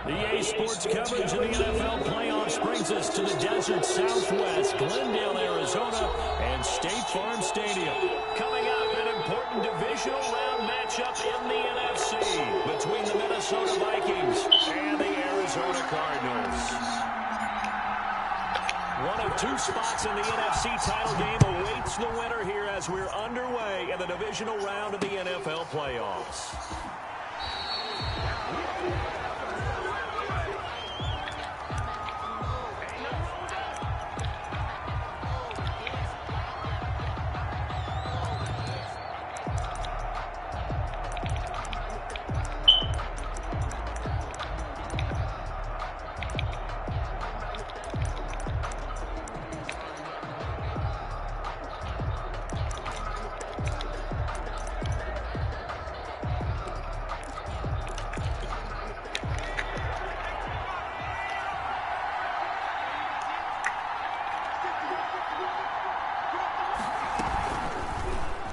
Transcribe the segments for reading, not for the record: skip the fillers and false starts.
EA Sports coverage of the NFL playoffs brings us to the desert Southwest, Glendale, Arizona, and State Farm Stadium. Coming up, an important divisional round matchup in the NFC between the Minnesota Vikings and the Arizona Cardinals. One of two spots in the NFC title game awaits the winner here as we're underway in the divisional round of the NFL playoffs.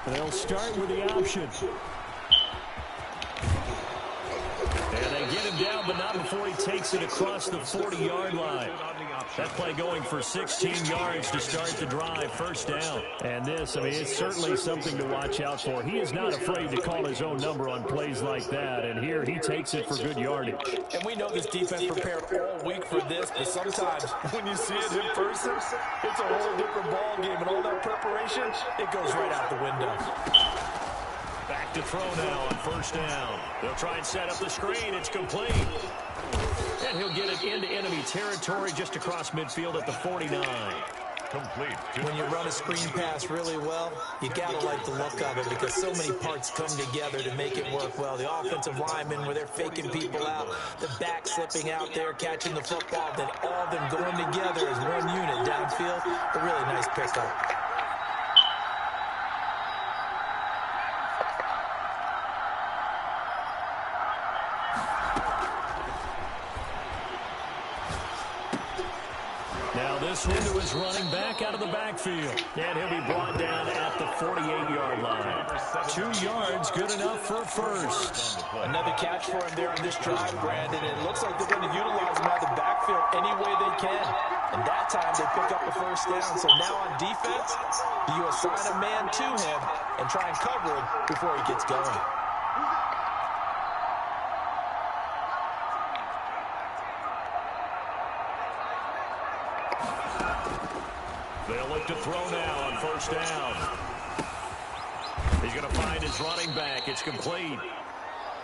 They'll start with the option. And they get him down, but not before he takes it across the 40-yard line. That play going for 16 yards to start the drive, first down. And this, it's certainly something to watch out for. He is not afraid to call his own number on plays like that, and here he takes it for good yardage. And we know this defense prepared all week for this, but sometimes when you see it in person, it's a whole different ball game, and all that preparation, it goes right out the window. Back to throw now on first down. They'll try and set up the screen. It's complete. And he'll get it into enemy territory just across midfield at the 49. Complete. When you run a screen pass really well, you got to like the look of it because so many parts come together to make it work well. The offensive linemen where they're faking people out, the back slipping out there, catching the football, then all of them going together as one unit downfield. A really nice pickup. This one to his running back out of the backfield. And he'll be brought down at the 48-yard line. 2 yards, good enough for a first. Another catch for him there on this drive, Brandon. And it looks like they're going to utilize him out of the backfield any way they can. And that time they pick up the first down. So now on defense, do you assign a man to him and try and cover him before he gets going? They'll look to throw now on first down. He's going to find his running back. It's complete.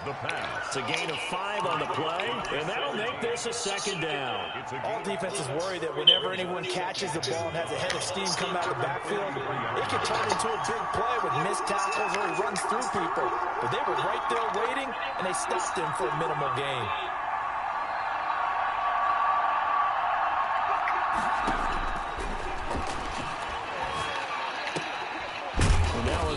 The pass. It's a gain of 5 on the play, and that'll make this a second down. All defenses worry that whenever anyone catches the ball and has a head of steam come out of the backfield, it can turn into a big play with missed tackles or he runs through people. But they were right there waiting, and they stopped him for a minimal gain.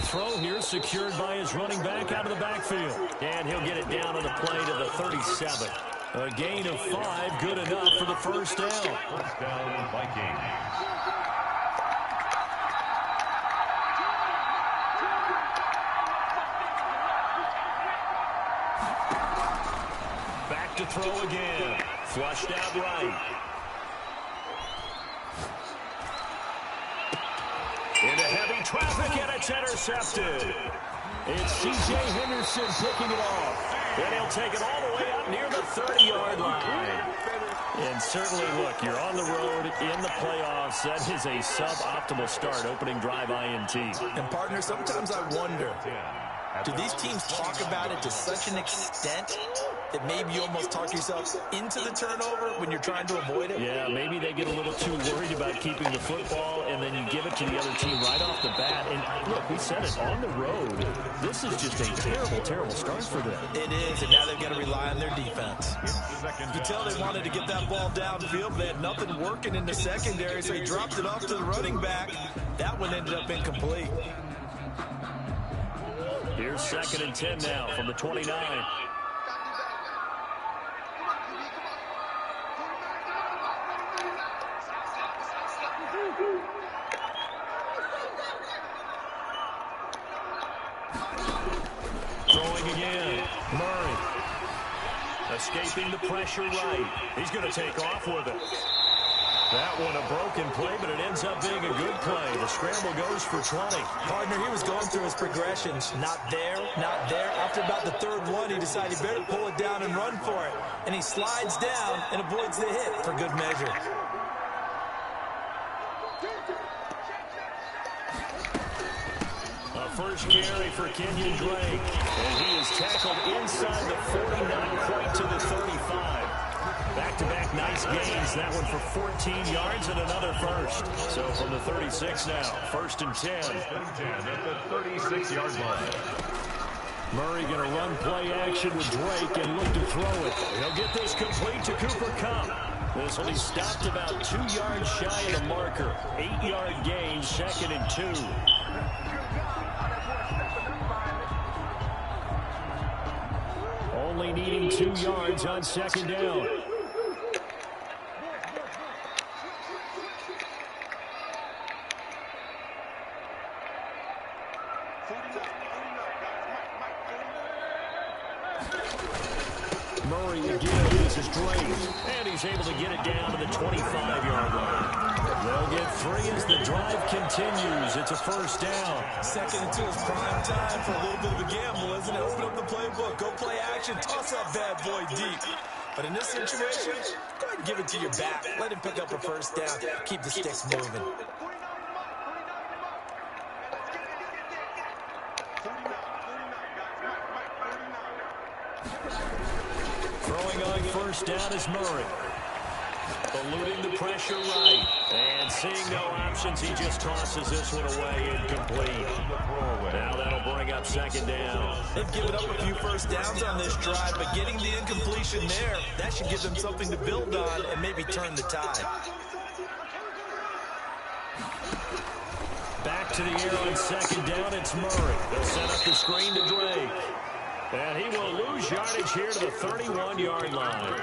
Throw here secured by his running back out of the backfield. And he'll get it down on the play to the 37. A gain of 5, good enough for the first down. First down, Vikings. Back to throw again. Flushed out right. Into heavy traffic, and it's intercepted. It's C.J. Henderson picking it off. And he'll take it all the way up near the 30-yard line. And certainly, look, you're on the road in the playoffs. That is a suboptimal start, opening drive INT. And, partner, sometimes I wonder, do these teams talk about it to such an extent that maybe you almost talk yourself into the turnover when you're trying to avoid it? Yeah, maybe they get a little too worried about keeping the football, and then you give it to the other team right off the bat. And look, we said it, on the road, this is just a terrible, terrible start for them. It is, and now they've got to rely on their defense. You can tell they wanted to get that ball downfield, but they had nothing working in the secondary, so he dropped it off to the running back. That one ended up incomplete. Here's 2nd and 10 now from the 29. Throwing again. Murray. Escaping the pressure right. He's going to take off with it. That one a broken play, but it ends up being a good play. The scramble goes for 20. Partner, he was going through his progressions. Not there, not there. After about the third one, he decided he better pull it down and run for it. And he slides down and avoids the hit for good measure. A first carry for Kenyon Drake. And he is tackled inside the 40, not quite to the 35. Back-to-back nice gains. That one for 14 yards and another first. So from the 36 now, 1st and 10. 10 at the 36-yard line. Murray going to run play action with Drake and look to throw it. He'll get this complete to Cooper Kupp. This one he stopped about 2 yards shy of the marker. 8-yard gain, 2nd and 2. Only needing 2 yards on 2nd down. Murray again uses Drake, and he's able to get it down to the 25-yard line. They'll get 3 as the drive continues. It's a first down. 2nd and 2 is prime time for a little bit of a gamble, isn't it? Open up the playbook, go play action, toss up bad boy deep. But in this situation, go ahead and give it to your back. Let him pick up a first down. Keep the sticks moving. Throwing on first down is Murray. Eluding the pressure right. And seeing no options, he just tosses this one away incomplete. Now that'll bring up 2nd down. They've given up a few first downs on this drive, but getting the incompletion there, that should give them something to build on and maybe turn the tide. Back to the air on 2nd down, it's Murray. They'll set up the screen to Drake. And he will lose yardage here to the 31-yard line.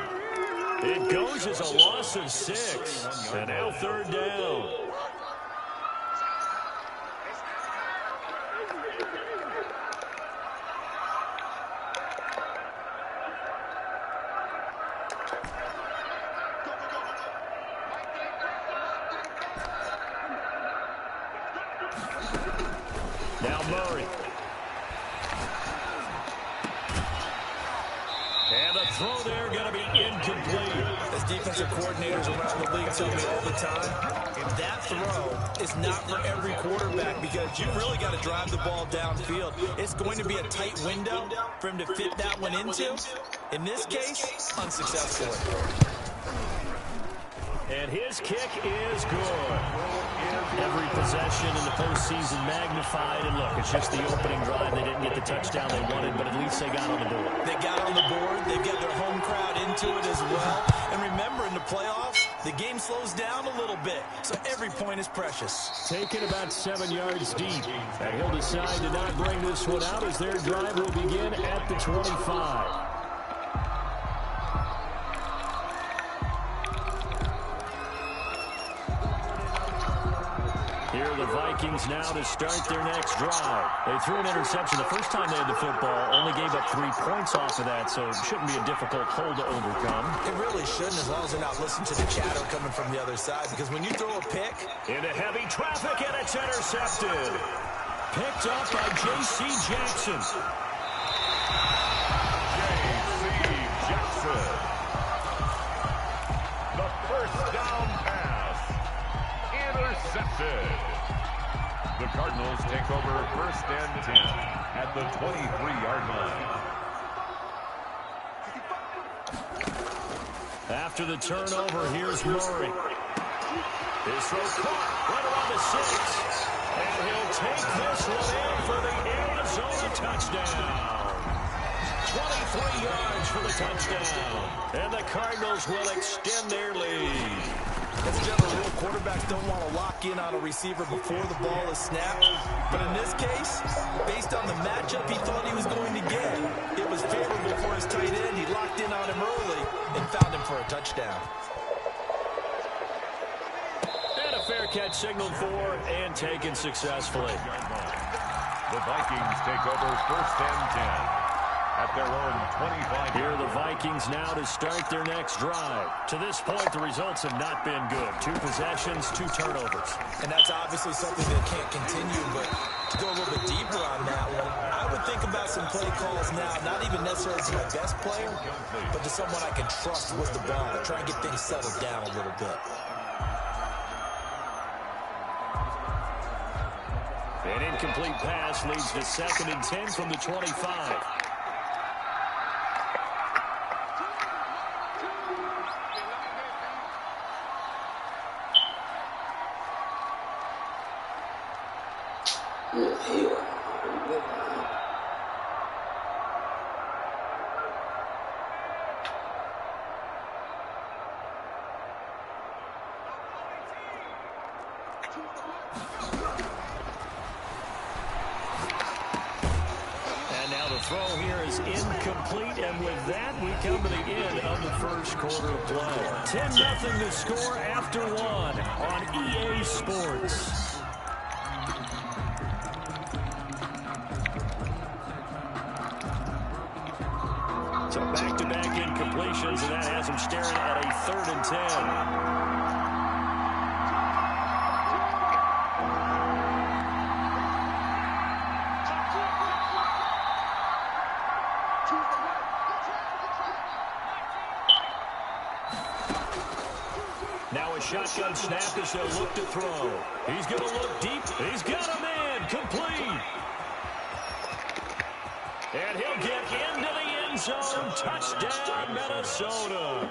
It goes as a loss of 6. And now 3rd down. Now Murray. And the throw there going to be incomplete. As defensive coordinators around the league tell me all the time, that throw is not for every quarterback because you really got to drive the ball downfield. It's going to be a tight window for him to fit that one into. In this case, unsuccessfully. And his kick is good. Every possession in the postseason magnified. And look, it's just the opening drive. They didn't get the touchdown they wanted, but at least they got on the board. They got on the board. They've got their home crowd into it as well. And remember, in the playoffs, the game slows down a little bit, so every point is precious. Taken about 7 yards deep. And he'll decide to not bring this one out as their drive will begin at the 25. Here are the Vikings now to start their next drive. They threw an interception the first time they had the football, only gave up 3 points off of that, so it shouldn't be a difficult hole to overcome. It really shouldn't, as long as they're not listening to the chatter coming from the other side, because when you throw a pick... Into heavy traffic, and it's intercepted. Picked up by J.C. Jackson. J.C. Jackson. The first down pass. Intercepted. The Cardinals take over 1st and 10 at the 23-yard line. After the turnover, here's Murray. His throw caught right around the 6. And he'll take this one in for the Arizona touchdown. 23 yards for the touchdown. And the Cardinals will extend their lead. As a general rule, quarterbacks don't want to lock in on a receiver before the ball is snapped. But in this case, based on the matchup he thought he was going to get, it was favorable for his tight end. He locked in on him early and found him for a touchdown. And a fair catch signaled for and taken successfully. The Vikings take over first and 10. At their own 25. Here are the Vikings now to start their next drive. To this point, the results have not been good. 2 possessions, 2 turnovers. And that's obviously something that can't continue, but to go a little bit deeper on that one, I would think about some play calls now, not even necessarily to my best player, but to someone I can trust with the ball, try and get things settled down a little bit. An incomplete pass leads to 2nd and 10 from the 25. Throw here is incomplete, and with that, we come to the end of the first quarter of play. 10-0 to score after 1 on EA Sports. So back-to-back incompletions, and that has him staring at a 3rd and 10. Shotgun snap as they'll look to throw. He's going to look deep. He's got a man. Complete. And he'll get into the end zone. Touchdown, Minnesota.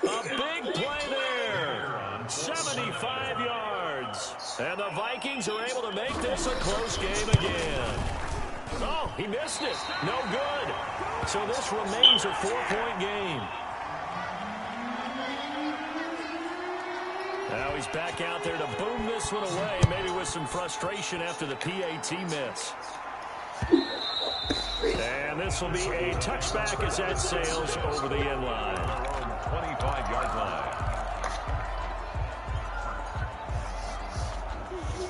A big play there. 75 yards. And the Vikings are able to make this a close game again. Oh, he missed it. No good. So this remains a 4-point game. Now he's back out there to boom this one away, maybe with some frustration after the PAT miss. And this will be a touchback as that sails over the end line. 25-yard line.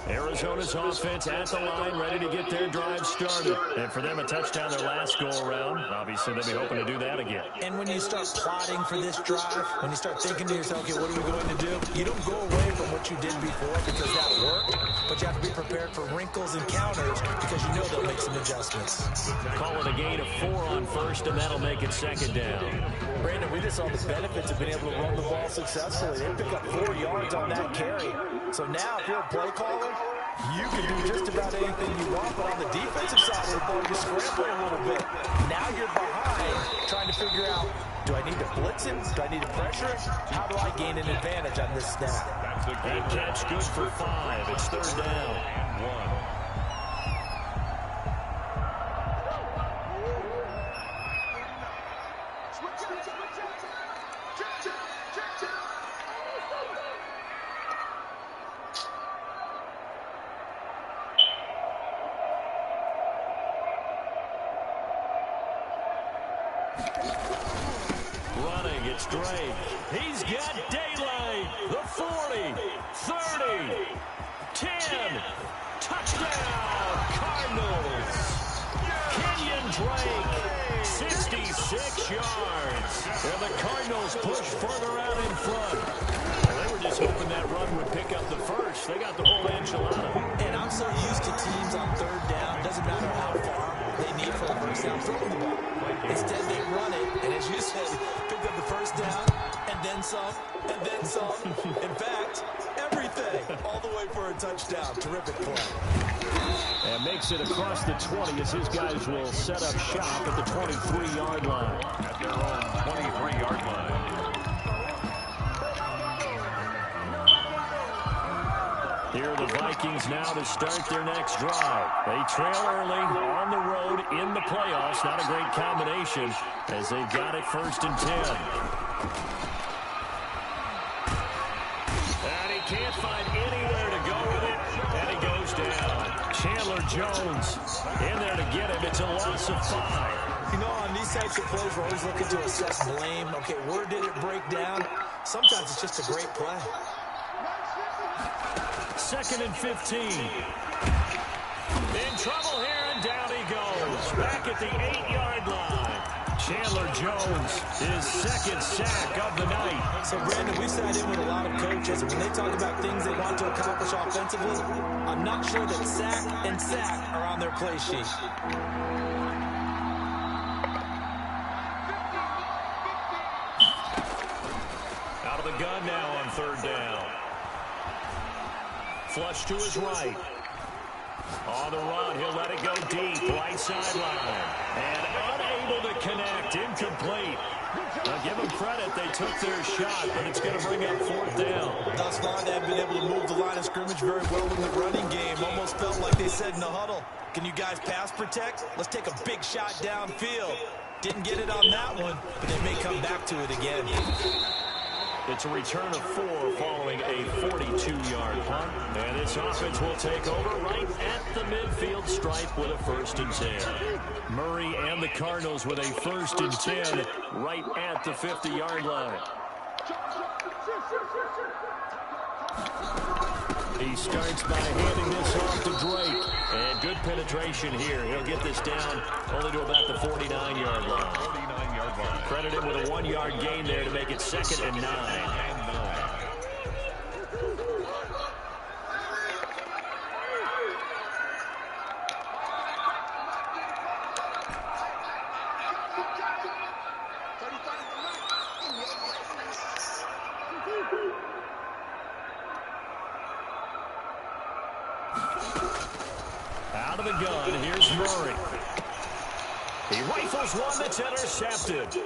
Arizona's offense at the line, ready to get their drive started. And for them, a touchdown their last go-around. Obviously, they'll be hoping to do that again. And when you start plotting for this drive, when you start thinking to yourself, okay, what are we going to do? You don't go away from what you did before because that worked, but you have to be prepared for wrinkles and counters because you know they'll make some adjustments. Call it a gain of 4 on first, and that'll make it 2nd down. Brandon, we just saw the benefits of being able to run the ball successfully. They pick up 4 yards on that carry. So now, if you're a play caller, you can do just about anything you want, but on the defensive side of the ball, you're scrambling a little bit. Now you're behind, trying to figure out, do I need to blitz him? Do I need to pressure him? How do I gain an advantage on this snap? That catch good for 5. It's 3rd down. And 1. Running, it's Drake. He's got daylight. The 40, 30, 10. Touchdown, Cardinals. Kenyon Drake, 66 yards. And the Cardinals push further out in front. Well, they were just hoping that run would pick up the first. They got the whole enchilada. And I'm so used to teams on 3rd down. Doesn't matter how far they need for a first down throwing the ball. Instead, they run it, and as you said, pick up the first down, and then some, and then some. In fact, everything, all the way for a touchdown. Terrific play. And makes it across the 20 as his guys will set up shop at the 23-yard line. At their own 23-yard line. Here are the Vikings now to start their next drive. They trail early on the road in the playoffs. Not a great combination as they've got it 1st and 10. And he can't find anywhere to go with it. And he goes down. Chandler Jones in there to get him. It's a loss of 5. You know, on these types of plays, we're always looking to assess blame. Okay, where did it break down? Sometimes it's just a great play. 2nd and 15. In trouble here, and down he goes. Back at the 8-yard line. Chandler Jones, his 2nd sack of the night. So, Brandon, we sat in with a lot of coaches, and when they talk about things they want to accomplish offensively, I'm not sure that sack and sack are on their play sheet. Out of the gun now on 3rd down. Flush to his right. On the run, he'll let it go deep. Right sideline. And unable to connect. Incomplete. Now give them credit. They took their shot, but it's going to bring up 4th down. Thus far, they've been able to move the line of scrimmage very well in the running game. Almost felt like they said in the huddle, can you guys pass protect? Let's take a big shot downfield. Didn't get it on that one, but they may come back to it again. It's a return of 4 following a 42-yard punt. And this offense will take over right at the midfield stripe with a 1st and 10. Murray and the Cardinals with a 1st and 10 right at the 50-yard line. He starts by handing this off to Drake. And good penetration here. He'll get this down only to about the 49-yard line. 49-yard line. Credit him with a 1-yard gain there to make it 2nd and 9. Out of the gun, here's Murray. He rifles one that's intercepted.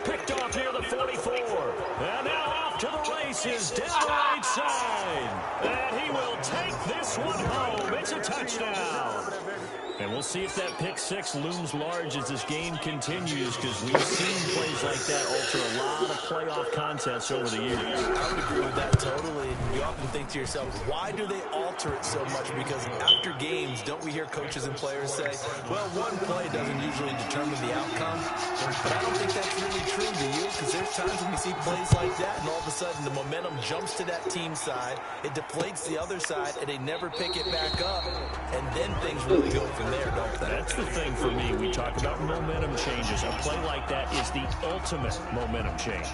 Picked off near the 44. And now off to the races down the right side. And he will take this one home. It's a touchdown. And we'll see if that pick 6 looms large as this game continues, because we've seen plays like that alter a lot of playoff contests over the years. I would agree with that totally. And you often think to yourself, why do they alter it so much? Because after games, don't we hear coaches and players say, well, one play doesn't usually determine the outcome. But I don't think that's really true, do you? Because there's times when we see plays like that, and all of a sudden the momentum jumps to that team side, it deflates the other side, and they never pick it back up. And then things really go from there, don't they? That's the thing for me. We talk about momentum changes. A play like that is the ultimate momentum change.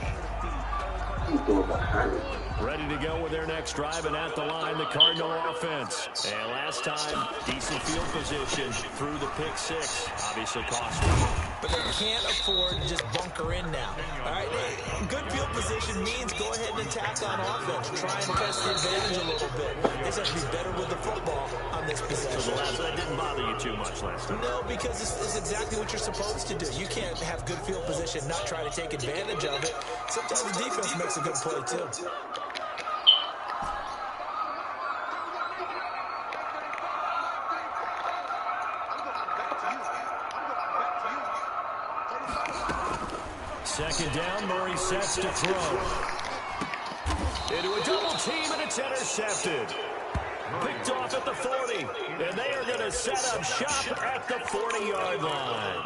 Ready to go with their next drive, and at the line, the Cardinal offense. And last time, decent field position through the pick 6. Obviously costly. But they can't afford to just bunker in now. All right, good field position means go ahead and attack on offense. Try and press the advantage a little bit. They just have to be better with the football on this possession. So the last that didn't bother you too much last time. No, because it's exactly what you're supposed to do. You can't have good field position, not try to take advantage of it. Sometimes the defense makes a good play too. Second down, Murray sets to throw. Into a double team, and it's intercepted. Picked off at the 40, and they are going to set up shop at the 40-yard line.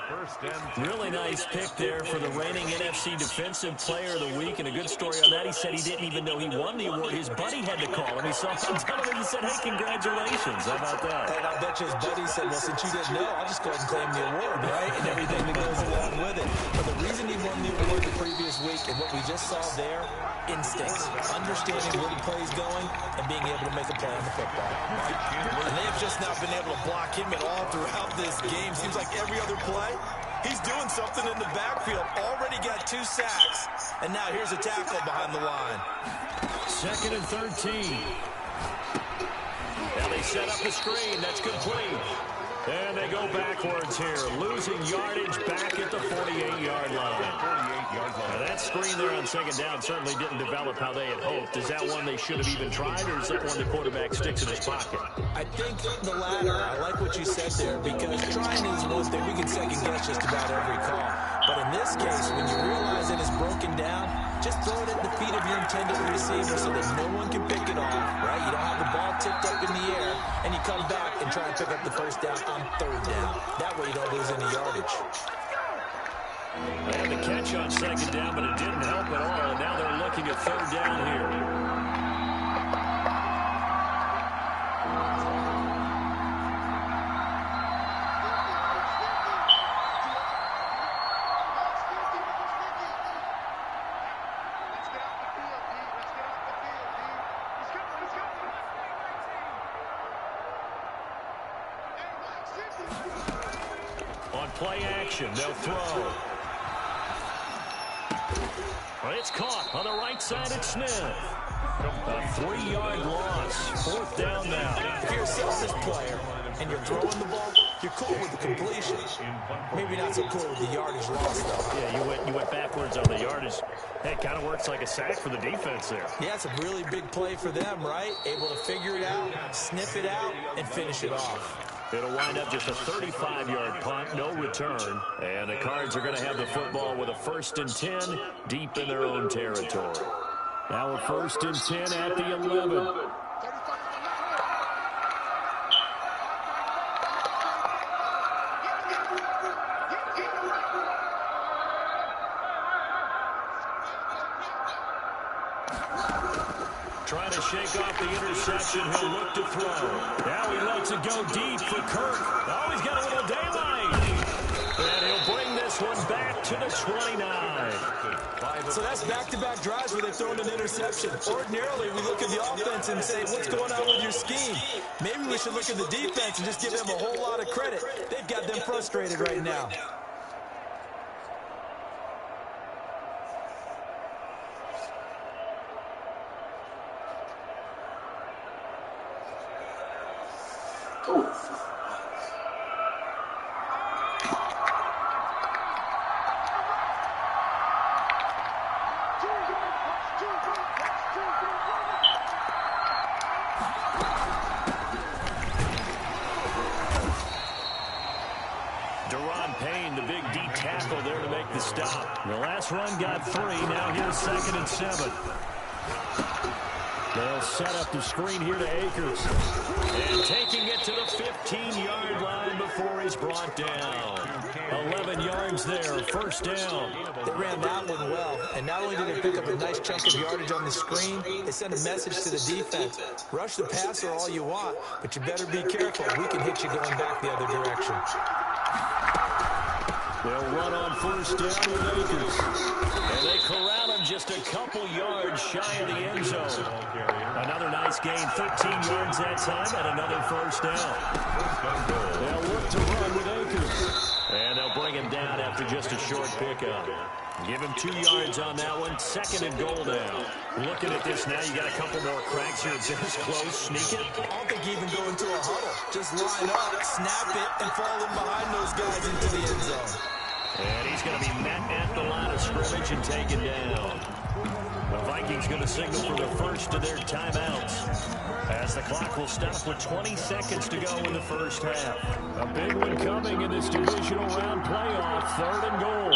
Really nice pick there for the reigning NFC Defensive Player of the Week, and a good story on that. He said he didn't even know he won the award. His buddy had to call him. He saw him on television and said, hey, congratulations. How about that? And I bet you his buddy said, well, since you didn't know, I'll just go ahead and claim the award, right? And everything that goes along with it. But the reason he won the award the previous week and what we just saw there, instincts, understanding where the play is going and being able to make a play on the football. And they have just not been able to block him at all throughout this game. Seems like every other play, he's doing something in the backfield. Already got 2 sacks, and now here's a tackle behind the line. 2nd and 13. Now they set up the screen. That's complete. And they go backwards here, losing yardage back at the 48-yard line. Now that screen there on second down certainly didn't develop how they had hoped. Is that one they should have even tried, or is that one the quarterback sticks in his pocket? I think the latter. I like what you said there, because trying is one thing. We can second guess just about every call. But in this case, when you realize that it's broken down, just throw it at the feet of your intended receiver so that no one can pick it off, right? You don't have the ball tipped up in the air, and you come back and try to pick up the first down on third down. That way you don't lose any yardage. They had the catch on second down, but it didn't help at all, and now they're looking at third down here. On play action, they'll throw. It's caught on the right side at Smith. A 3-yard loss. Fourth down now. If you're a selfish player and you're throwing the ball, you're cool with the completion. Maybe not so cool with the yardage loss, though. Yeah, you went backwards on the yardage. Hey, it kind of works like a sack for the defense there. Yeah, it's a really big play for them, right? Able to figure it out, sniff it out, and finish it off. It'll wind up just a 35-yard punt, no return. And the Cards are going to have the football with a 1st and 10 deep in their own territory. Now a 1st and 10 at the 11. Trying to shake off the interception. He'll look to throw. Now he lets it go deep for Kirk. Oh, he's got a little daylight. And he'll bring this one back to the 29. So that's back-to-back drives where they've thrown an interception. Ordinarily, we look at the offense and say, what's going on with your scheme? Maybe we should look at the defense and just give them a whole lot of credit. They've got them frustrated right now. The last run got 3. Now here's 2nd and 7. They'll set up the screen here to Akers. And taking it to the 15-yard line before he's brought down. 11 yards there, 1st down. They ran that one well. And not only did they pick up a nice chunk of yardage on the screen, they sent a message to the defense. Rush the passer all you want, but you better be careful. We can hit you going back the other direction. They'll run on 1st down with Akers. And they corral him just a couple yards shy of the end zone. Another nice gain, 13 yards that time, and another 1st down. They'll look to run with Akers. And they'll bring him down after just a short pickup. Give him 2 yards on that one. 2nd and goal now. Looking at this now, you got a couple more cracks here. This close, sneak it. I don't think you even go into a huddle. Just line up, snap it, and fall in behind those guys into the end zone. And he's going to be met at the line of scrimmage and taken down. The Vikings going to signal for the first of their timeouts, as the clock will stop with 20 seconds to go in the first half. A big one coming in this divisional round playoff, 3rd and goal.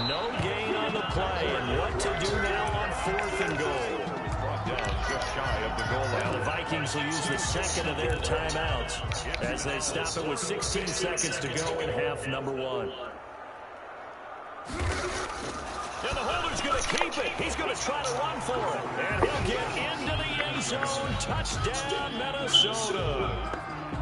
No gain on the play, and what to do now on 4th and goal. Just shy of the goal line. Now the Vikings will use the 2nd of their timeouts as they stop it with 16 seconds to go in half number 1. And the holder's going to keep it. He's going to try to run for it. And he'll get into the end zone. Touchdown, Minnesota.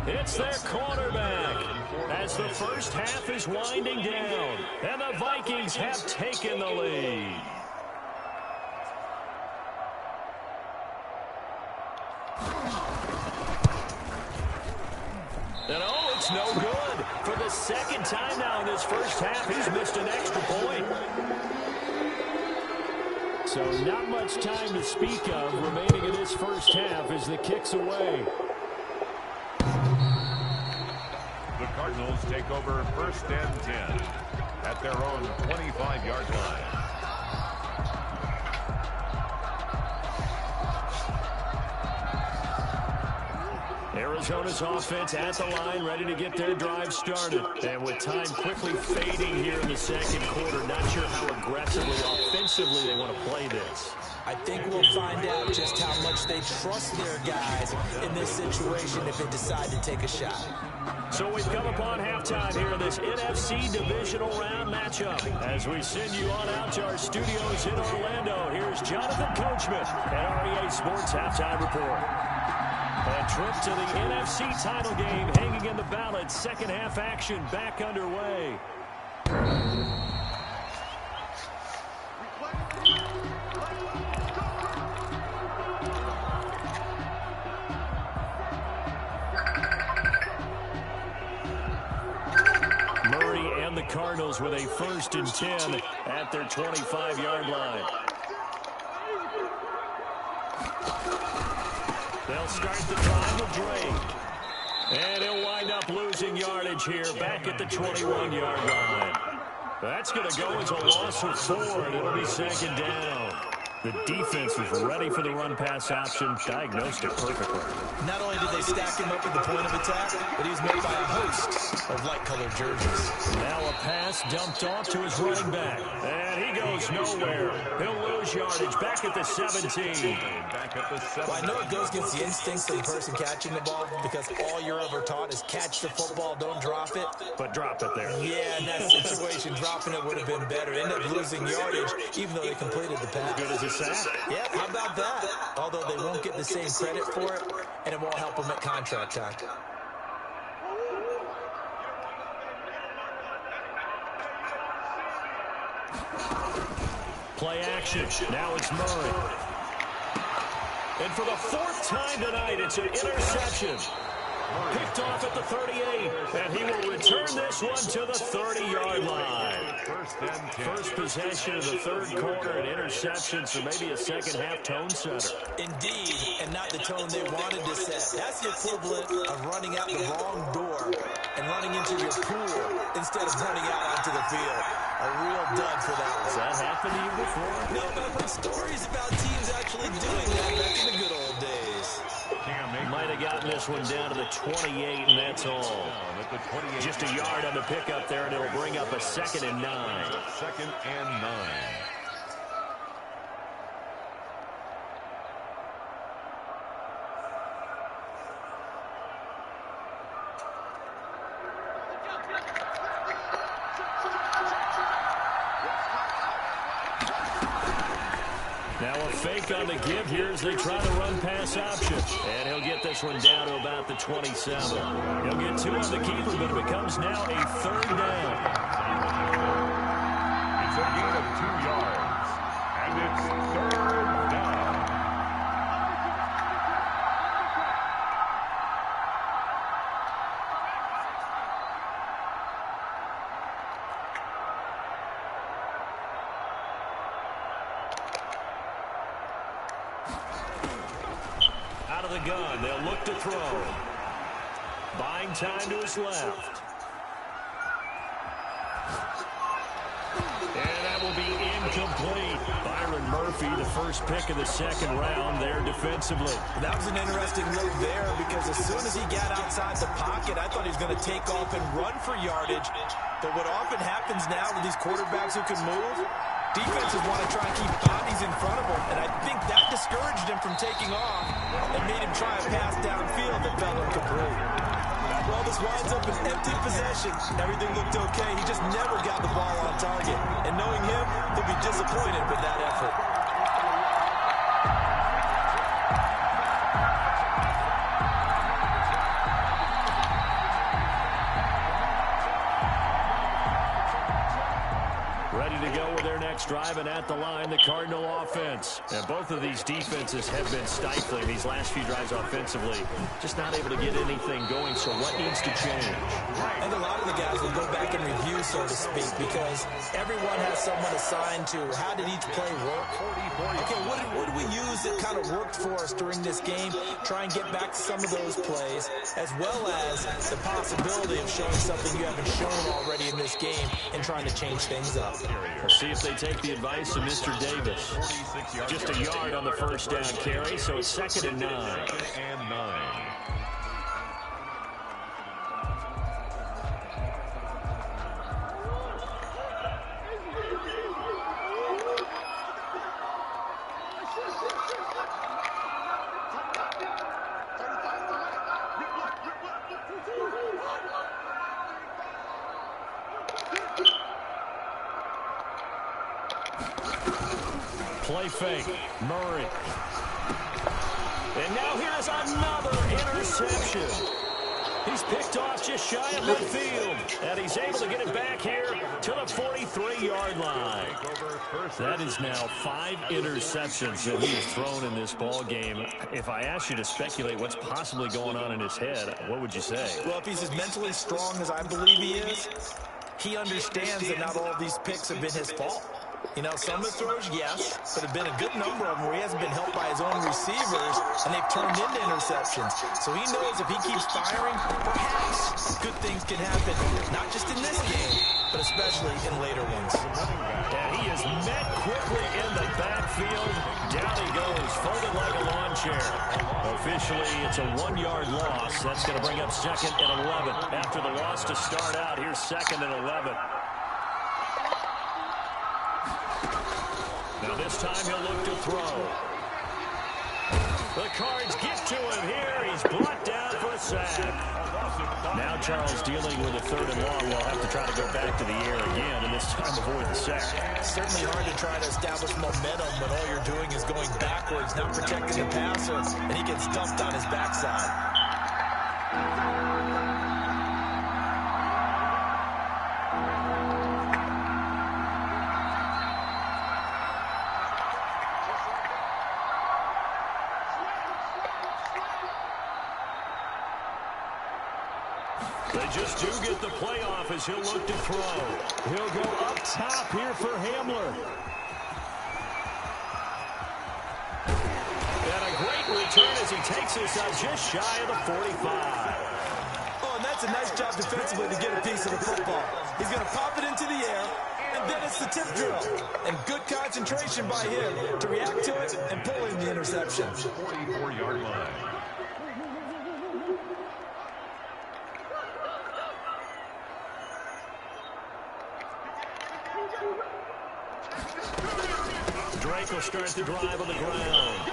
It's their quarterback as the first half is winding down. And the Vikings have taken the lead. And oh, it's no good. For the 2nd time now in this first half, he's missed an extra point. So not much time to speak of remaining in this first half as the kick's away. The Cardinals take over 1st and 10 at their own 25-yard line. Arizona's offense at the line, ready to get their drive started. And with time quickly fading here in the second quarter, not sure how aggressively, offensively they want to play this. I think we'll find out just how much they trust their guys in this situation if they decide to take a shot. So we've come upon halftime here in this NFC divisional round matchup. As we send you on out to our studios in Orlando, here's Jonathan Coachman at REA Sports Halftime Report. A trip to the NFC title game hanging in the balance. Second half action back underway. Murray and the Cardinals with a 1st and 10 at their 25-yard line. They'll start the drive with Dre. And he'll wind up losing yardage here back at the 21-yard line. That's going to go as a loss of 4, and it'll be 2nd down. The defense was ready for the run-pass option, diagnosed it perfectly. Not only did they stack him up at the point of attack, but he was met by a host of light-colored jerseys. Now a pass dumped off to his running back. And he goes nowhere. He'll lose yardage back at the 17. Well, I know it goes against the instincts of the person catching the ball because all you're ever taught is catch the football, don't drop it. But drop it there. Yeah, in that situation, dropping it would have been better. End up losing yardage, even though they completed the pass. Good as a sack. Yeah, how about that? Although they won't get the same credit for it, and it won't help them at contract time. Play action. Now it's Murray. And for the 4th time tonight, it's an interception. Picked off at the 38, and he will return this one to the 30-yard line. First possession of the 3rd quarter, an interception, so maybe a second-half tone setter. Indeed, and not the tone they wanted to set. That's the equivalent of running out the wrong door and running into your pool instead of running out onto the field. A real dud for that one. Has that happened to you before? No, but I've heard stories about teams actually doing that back in the good old days. Might have gotten this one down to the 28, and that's all. Just a yard on the pickup there, and it'll bring up a 2nd and 9. 2nd and 9. Now a fake on the give here as they try the run-pass option. And he'll get this one down to about the 27. He'll get 2 on the keeper, but it becomes now a 3rd down. It's a gain of 2 yards, and it's 3rd down. Out of the gun, they'll look to throw. Buying time to his left. And that will be incomplete. Byron Murphy, the first pick of the 2nd round there defensively. That was an interesting look there because as soon as he got outside the pocket, I thought he was going to take off and run for yardage. But what often happens now with these quarterbacks who can move, defenses want to try and keep bodies in front of him, and I think that discouraged him from taking off and made him try a pass downfield that fell incomplete. Well, this winds up an empty possession. Everything looked okay. He just never got the ball on target. And knowing him, he'll be disappointed with that effort. Ready to go with their next drive, and at the line, the Cardinal offense. And both of these defenses have been stifling these last few drives offensively. Just not able to get anything going, so what needs to change? I think a lot of the guys will go back and review, so to speak, because everyone has someone assigned to how did each play work. Okay, what did we use that kind of worked for us during this game? Try and get back to some of those plays, as well as the possibility of showing something you haven't shown already in this game and trying to change things up. We'll see if they take the advice of Mr. Davis. Just a yard on the first down carry, so it's 2nd and 9. Play fake. Murray. And now here's another interception. He's picked off just shy of midfield. And he's able to get it back here to the 43-yard line. That is now 5 interceptions that he has thrown in this ball game. If I asked you to speculate what's possibly going on in his head, what would you say? Well, if he's as mentally strong as I believe he is, he understands that not all of these picks have been his fault. You know, some of the throws, yes, but have been a good number of them where he hasn't been helped by his own receivers, and they've turned into interceptions. So he knows if he keeps firing, perhaps good things can happen, not just in this game, but especially in later ones. And he is met quickly in the backfield. Down he goes, folded like a lawn chair. Officially, it's a 1-yard loss. That's going to bring up 2nd and 11. After the loss to start out, here's 2nd and 11. Now this time he'll look to throw. The Cards get to him here. He's brought down for a sack. Now Charles dealing with a 3rd and long. Will have to try to go back to the air again, and this time avoid the sack. It's certainly hard to try to establish momentum when all you're doing is going backwards, not protecting the passer, and he gets dumped on his backside. They just do get the playoff as he'll look to throw. He'll go up top here for Hamler. And a great return as he takes this out just shy of the 45. Oh, and that's a nice job defensively to get a piece of the football. He's going to pop it into the air, and then it's the tip drill. And good concentration by him to react to it and pull in the interception. 44-yard line. Drake will start the drive on the ground.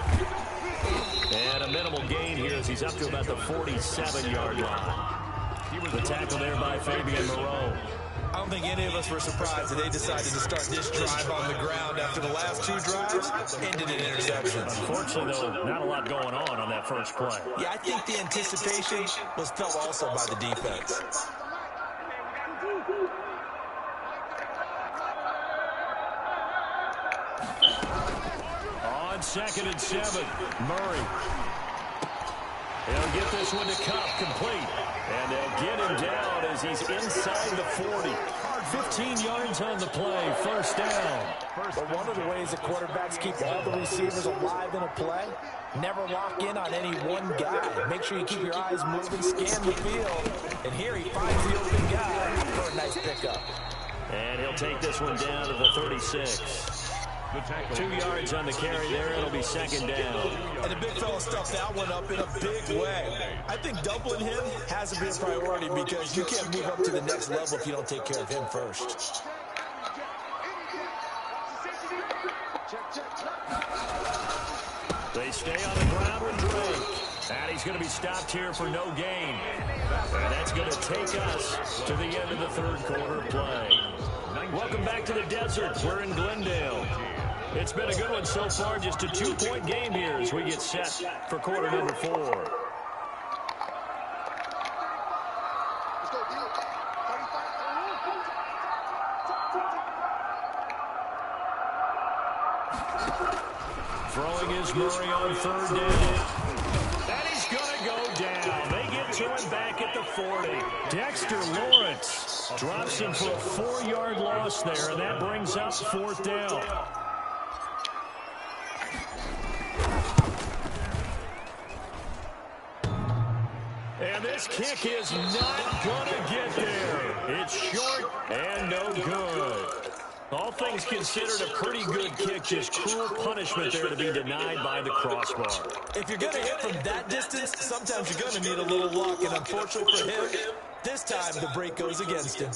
And a minimal gain here as he's up to about the 47-yard line. The tackle there by Fabian Moreau. I don't think any of us were surprised that they decided to start this drive on the ground after the last 2 drives ended in interceptions. Unfortunately, though, not a lot going on that first play. Yeah, I think the anticipation was felt also by the defense. On 2nd and 7, Murray. He'll get this one to Cup, complete. And they'll get him down as he's inside the 40. 15 yards on the play, first down. But one of the ways that quarterbacks keep all the receivers alive in a play, never lock in on any one guy. Make sure you keep your eyes moving, scan the field. And here he finds the open guy for a nice pickup. And he'll take this one down to the 36. 2 yards on the carry there. It'll be 2nd down. And the big fella stuffed that one up in a big way. I think doubling him has to be a priority because you can't move up to the next level if you don't take care of him first. They stay on the ground with Drake. And he's going to be stopped here for no gain. And that's going to take us to the end of the 3rd quarter play. Welcome back to the desert. We're in Glendale. It's been a good one so far. Just a 2-point game here as we get set for quarter number 4. Throwing is Murray on third down. And he's going to go down. They get to him back at the 40. Dexter Lawrence drops him for a 4-yard loss there, and that brings up fourth down. And this kick is not going to get there. It's short and no good. All things considered, a pretty good kick. Just cruel punishment there to be denied by the crossbar. If you're going to hit from that distance, sometimes you're going to need a little luck. And unfortunately for him, this time the break goes against him.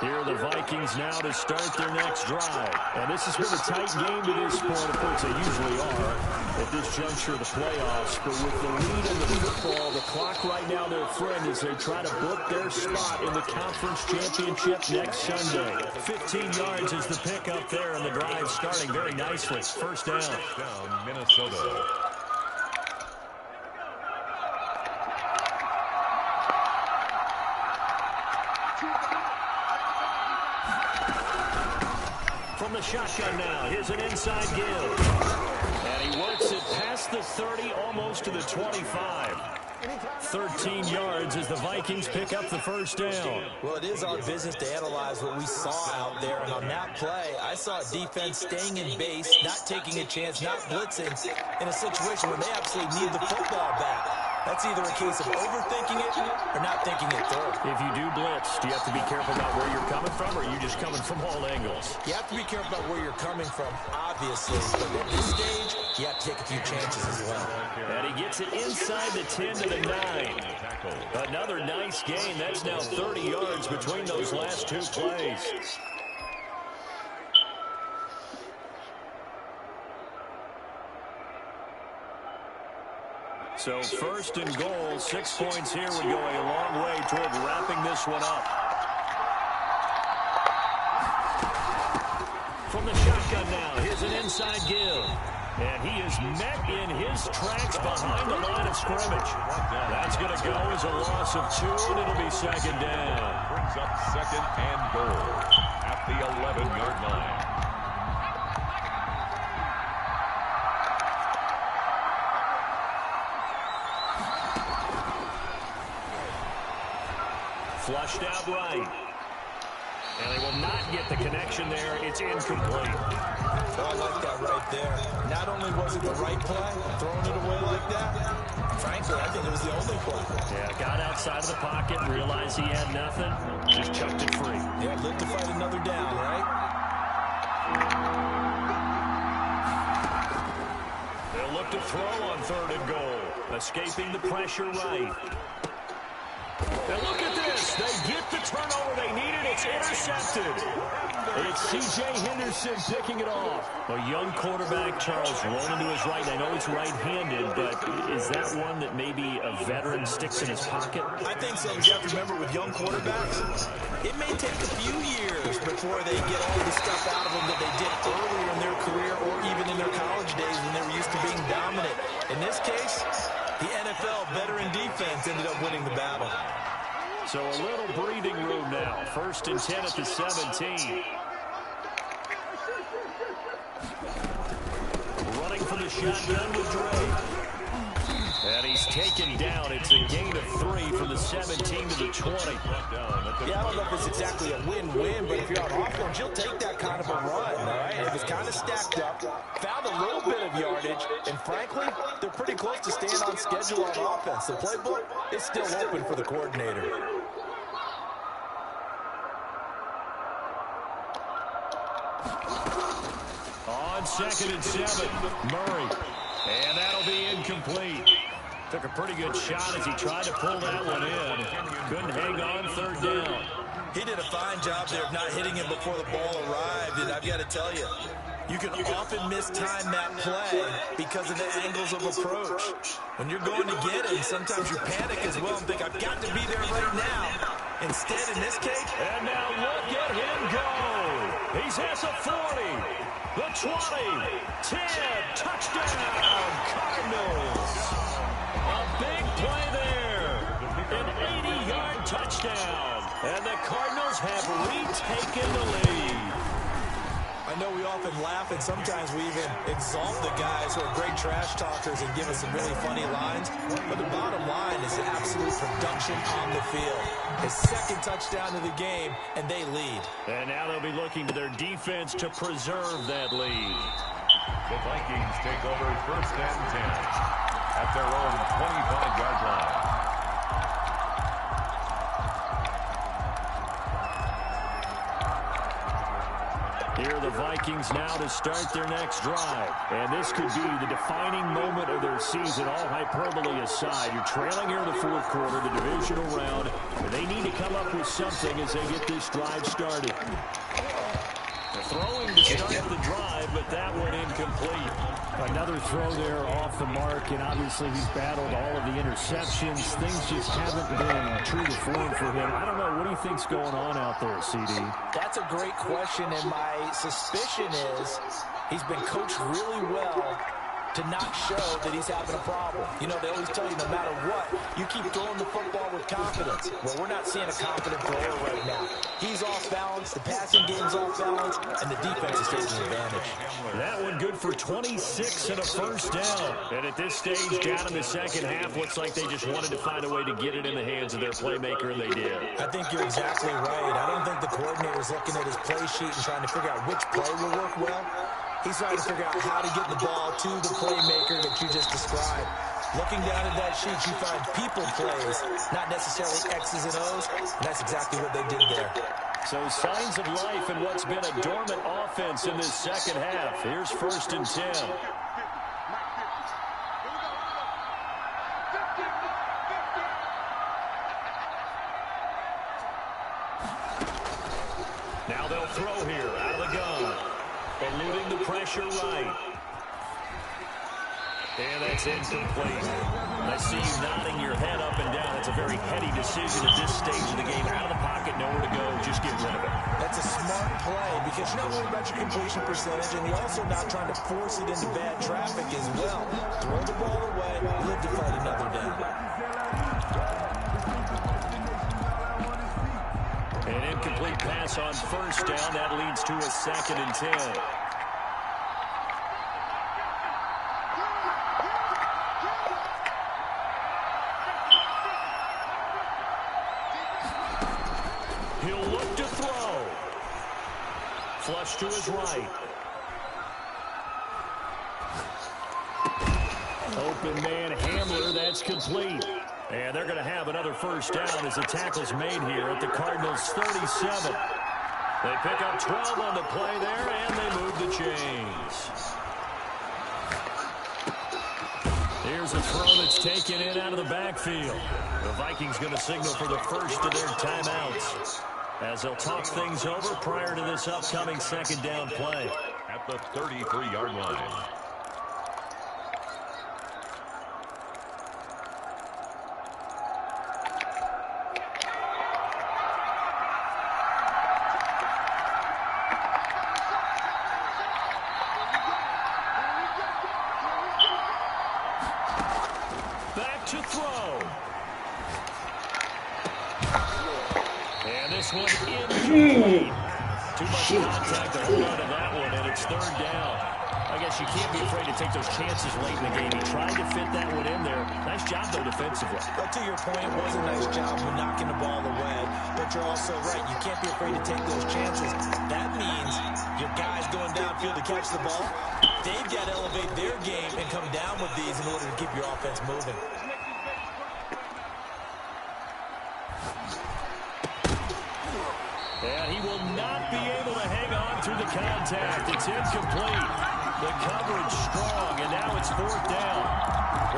Here are the Vikings now to start their next drive. And this has been a tight game to this point. Of course, they usually are at this juncture of the playoffs. But with the lead in the football, the clock right now, their friend, as they try to book their spot in the conference championship next Sunday. 15 yards is the pickup there, and the drive starting very nicely. First down. Down, Minnesota. From the shotgun now, here's an inside give. And he works it past the 30, almost to the 25. 13 yards as the Vikings pick up the first down. Well, it is our business to analyze what we saw out there. And on that play, I saw a defense staying in base, not taking a chance, not blitzing in a situation where they absolutely need the football back. That's either a case of overthinking it or not thinking it through. If you do blitz, do you have to be careful about where you're coming from, or are you just coming from all angles? You have to be careful about where you're coming from, obviously. But at this stage, you have to take a few chances as well. And he gets it inside the 10 to the 9. Another nice gain. That's now 30 yards between those last two plays. So first and goal, 6 points here would go a long way toward wrapping this one up. From the shotgun now, here's an inside give. And he is met in his tracks behind the line of scrimmage. That's going to go as a loss of 2, and it'll be second down. Brings up second and goal at the 11-yard line. Flushed out right. And they will not get the connection there. It's incomplete. Oh, I like that right there. Not only was it the right play, throwing it away like that, frankly, I think it was the only play. Yeah, got outside of the pocket, realized he had nothing, just chucked it free. Yeah, live to fight another down, right? They'll look to throw on third and goal. Escaping the pressure right. And look at this. They get the turnover they needed. It's intercepted. It's C.J. Henderson picking it off. A young quarterback, Charles, rolling to his right. I know he's right-handed, but is that one that maybe a veteran sticks in his pocket? I think so. You have to remember, with young quarterbacks, it may take a few years before they get all the stuff out of them that they did earlier in their career or even in their college days when they were used to being dominant. In this case, the NFL veteran defense ended up winning the battle. So a little breathing room now. First and 10 at the 17. Running for the shotgun with Drake. And he's taken down. It's a gain of 3 from the 17 to the 20. Yeah, I don't know if it's exactly a win-win, but if you're on offense, you'll take that kind of a run, all right? It was kind of stacked up, found a little bit of yardage, and frankly, they're pretty close to staying on schedule on offense. The playbook is still open for the coordinator. On second and 7, Murray. And that'll be incomplete. Took a pretty good shot as he tried to pull that one in. Couldn't hang on third down. He did a fine job there of not hitting him before the ball arrived, and I've got to tell you, you can often mistime that play because of the angles of approach. When you're going to get him, sometimes you panic as well and think, I've got to be there right now. Instead, in this case... And now look at him go. He's at the 40, the 20, 10, touchdown, Cardinals. A big play there. An 80-yard touchdown. And the Cardinals have retaken the lead. I know we often laugh, and sometimes we even exalt the guys who are great trash talkers and give us some really funny lines. But the bottom line is the absolute production on the field. His second touchdown of the game, and they lead. And now they'll be looking to their defense to preserve that lead. The Vikings take over 1st and 10 at their own 25-yard line. Here are the Vikings now to start their next drive. And this could be the defining moment of their season, all hyperbole aside. You're trailing here in the fourth quarter, the divisional round, and they need to come up with something as they get this drive started. They're throwing to start the drive, but that one incomplete. Another throw there off the mark, and obviously he's battled all of the interceptions. Things just haven't been true to form for him. I don't know. What do you think's going on out there, CD? That's a great question, and my suspicion is he's been coached really well to not show that he's having a problem. You know, they always tell you no matter what, you keep throwing the football with confidence. Well, we're not seeing a confident thrower right now. He's off balance, the passing game's off balance, and the defense is taking advantage. That one good for 26 and a first down. And at this stage, down in the second half, looks like they just wanted to find a way to get it in the hands of their playmaker, and they did. I think you're exactly right. I don't think the coordinator's looking at his play sheet and trying to figure out which play will work well. He's trying to figure out how to get the ball to the playmaker that you just described. Looking down at that sheet, you find people plays, not necessarily X's and O's, and that's exactly what they did there. So signs of life in what's been a dormant offense in this second half. Here's 1st and 10. Now they'll throw here out of the gun. Eluding the pressure right. And that's incomplete. I see you nodding your head up and down. It's a very heady decision at this stage of the game. Out of the pocket, nowhere to go. Just get rid of it. That's a smart play because you're not worried about your completion percentage, and you're also not trying to force it into bad traffic as well. Throw the ball away, live to fight another down. An incomplete pass on first down. That leads to a 2nd and 10. He'll look to throw. Flush to his right. Open man Hamler. That's complete. And they're going to have another first down as the tackle's made here at the Cardinals' 37. They pick up 12 on the play there, and they move the chains. Here's a throw that's taken in out of the backfield. The Vikings going to signal for the first of their timeouts as they'll talk things over prior to this upcoming 2nd down play. At the 33-yard line. To throw. And this one incomplete. Too much contact to hold on to that one, and it's 3rd down. I guess you can't be afraid to take those chances late in the game. He tried to fit that one in there. Nice job, though, defensively. But to your point, it was a nice job of knocking the ball away. But you're also right. You can't be afraid to take those chances. That means your guys going downfield to catch the ball, they've got to elevate their game and come down with these in order to keep your offense moving. And he will not be able to hang on through the contact. It's incomplete. The coverage strong, and now it's 4th down.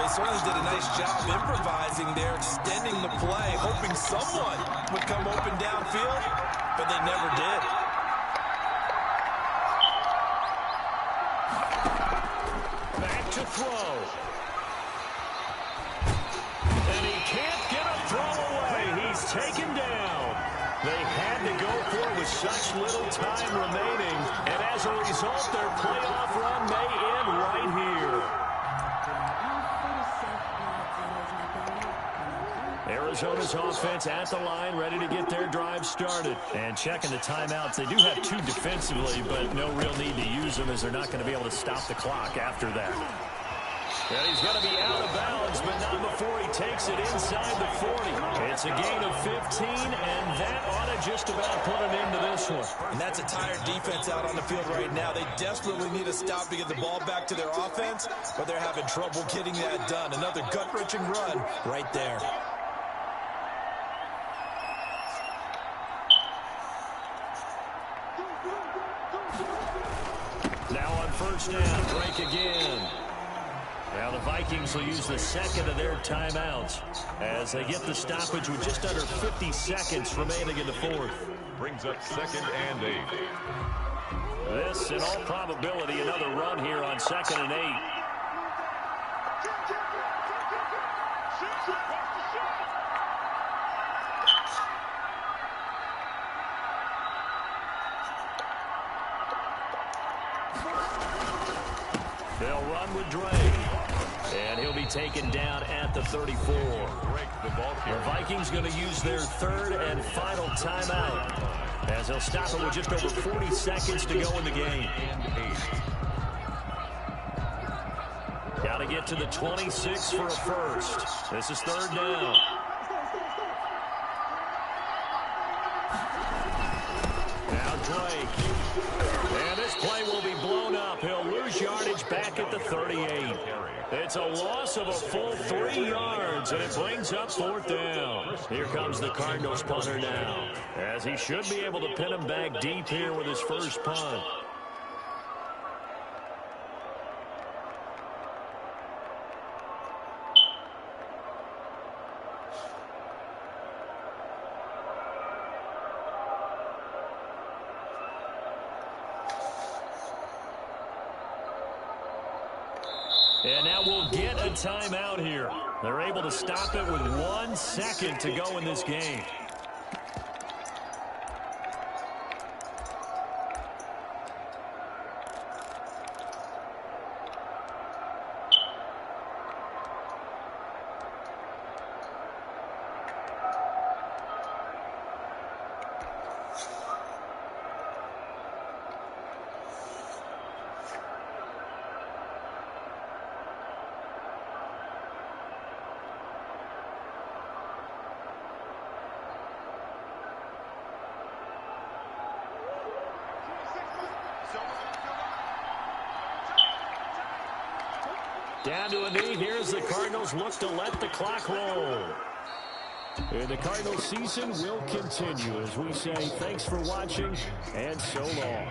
They certainly did a nice job improvising there, extending the play, hoping someone would come open downfield, but they never did. Back to throw. And he can't get a throw away. He's taken down. They had to go for it with such little time remaining, and as a result, their playoff run may end right here. Arizona's offense at the line, ready to get their drive started. And checking the timeouts, they do have 2 defensively, but no real need to use them as they're not going to be able to stop the clock after that. And he's going to be out of bounds, but not before he takes it inside the 40. It's a gain of 15, and that ought to just about put an end to this one. And that's a tired defense out on the field right now. They desperately need a stop to get the ball back to their offense, but they're having trouble getting that done. Another gut-wrenching run right there. Now on first down, break again. Now the Vikings will use the second of their timeouts as they get the stoppage with just under 50 seconds remaining in the fourth. Brings up 2nd and 8. This, in all probability, another run here on 2nd and 8. They'll run with Drake. And he'll be taken down at the 34. The Vikings going to use their 3rd and final timeout as they'll stop it with just over 40 seconds to go in the game. Got to get to the 26 for a first. This is 3rd down. Now Drake. And this play will be blown up. He'll lose yardage back at the 38. It's a loss of a full 3 yards, and it brings up 4th down. Here comes the Cardinals punter now, as he should be able to pin him back deep here with his first punt. And now we'll get a timeout here. They're able to stop it with 1 second to go in this game. Down to a knee. Here's the Cardinals look to let the clock roll. And the Cardinals season will continue as we say thanks for watching and so long.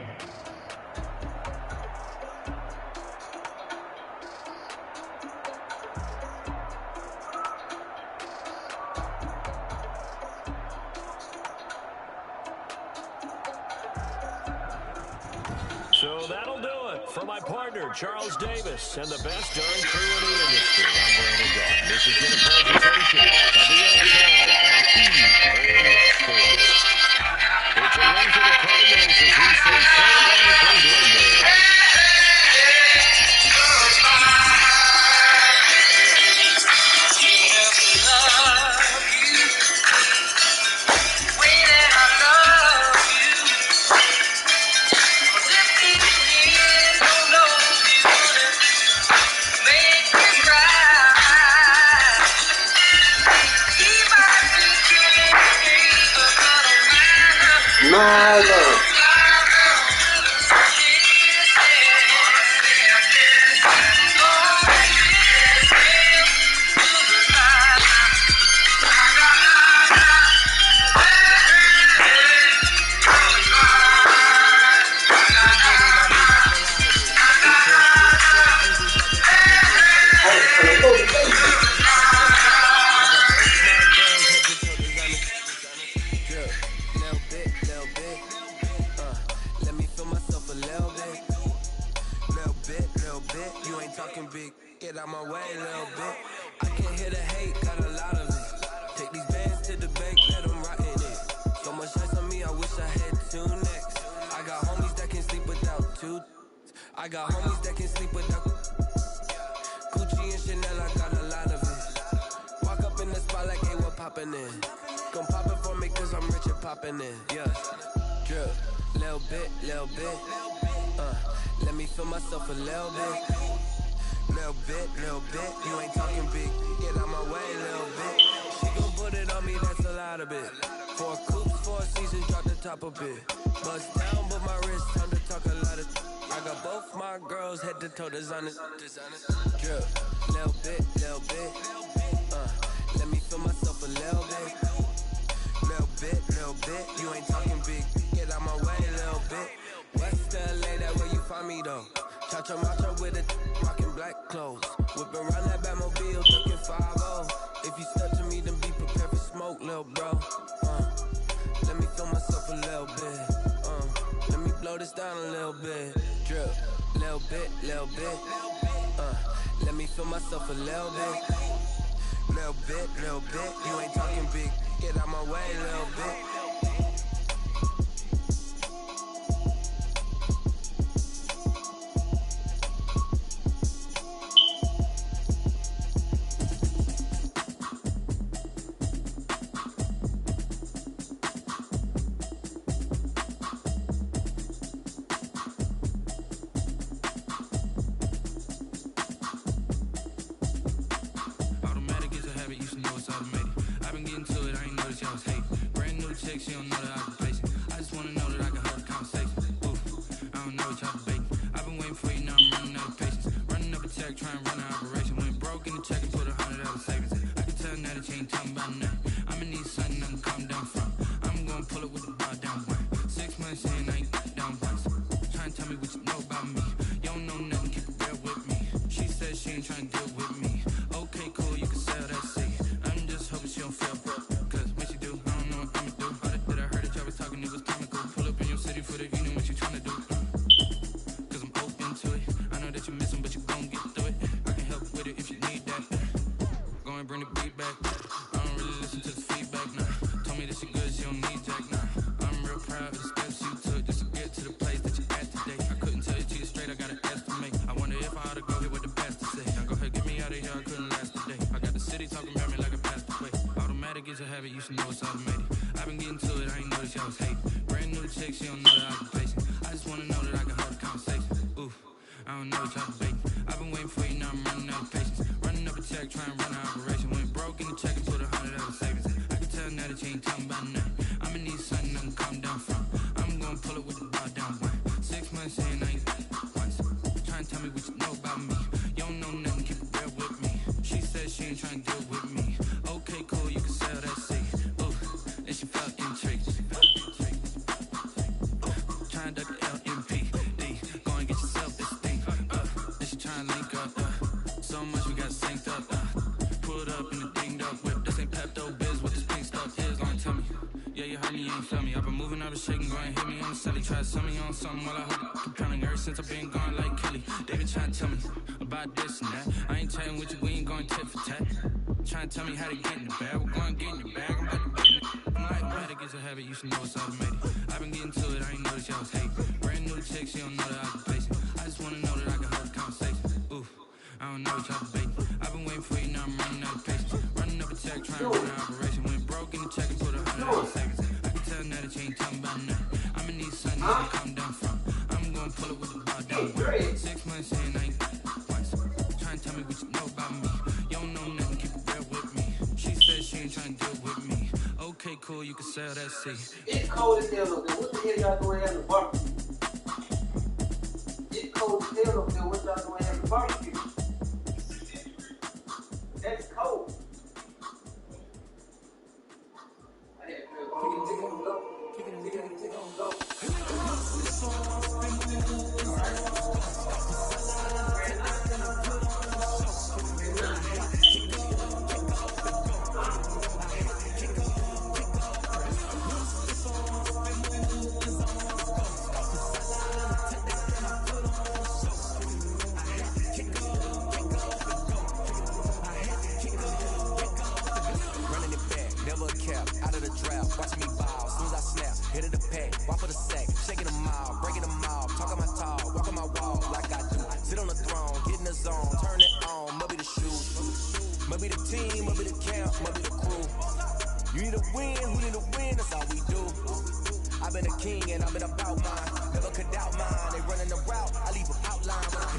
So that'll do it for my partner, Charles Davis, and the best darn crew in the industry. I'm Brandon Gault. This has been a presentation of the NFL and EA Sports. It's a win for the Cardinals as we say so long from Glendale. My love. Get out my way a little bit. I can't hear the hate, got a lot of it. Take these bands to the bank, let them rot in it. So much ice on me, I wish I had 2 necks. I got homies that can sleep without 2. I got homies that can sleep without Gucci and Chanel, I got a lot of it. Walk up in the spot like, hey, what poppin' in. Gon' pop it for me cause I'm rich and poppin' in. Yeah. Drip. Little bit. Let me feel myself a little bit. Little bit. You ain't talking big. Get out my way, little bit. She gon' put it on me, that's a lot of it. 4 coops, 4 seasons, drop the top a bit. Bust down, but my wrist, time to talk a lot of. I got both my girls head to toe designers. Drip, little bit. Let me feel myself a little bit. Little bit. You ain't talking big. Get out my way, little bit. West LA, that where you find me though. Cha-cha macho with a rockin' black clothes. Whippin' around that Batmobile, duckin' 5-0. If you step to me, then be prepared for smoke, lil' bro. Let me feel myself a little bit. Let me blow this down a little bit. Drip, little bit. Let me feel myself a little bit. Little bit. You ain't talking big. Get out my way, little bit. Something while I hope keep counting ever since I've been gone like Kelly. They been trying to tell me about this and that. I ain't chatting with you, we ain't going tit for tat. Trying to tell me how to get in the bag. We're going to get in your bag, I'm about to get in it. I'm like, automatic is a habit, you should know it's automated. I've been getting to it, I ain't noticed y'all was hating. Brand new chick, she don't know that I can place it. I just wanna know that I can hold a conversation. Oof, I don't know what y'all debating. I've been waiting for you, now I'm running out of patience. Running up a check, trying to run an operation. Went broke in the check and put 100 out of savings. I can tell now that you ain't talking about nothing. I'ma need something you can calm down from. I'm gonna pull it with the bar down. 6 months in, I ain't once. Trying to tell me what you know about me. You don't know nothing, keep it real with me. She said she ain't trying to deal with me. Okay, cool, you can sell that seat. It's cold as hell up there. What the hell y'all doing having a barbecue? It's cold as hell up there. What y'all doing having a barbecue? That's cold. I had Watching me ball, soon as I snap, hit of the pack, walk for the sack, shaking them all, breaking them all, talking my talk, walking my wall like I do. Sit on the throne, get in the zone, turn it on, maybe the shoes, maybe the team, maybe the camp, maybe the crew. You need a win, who need a win, that's all we do. I've been a king and I've been about mine. Never could doubt mine. They running the route, I leave them outline. When I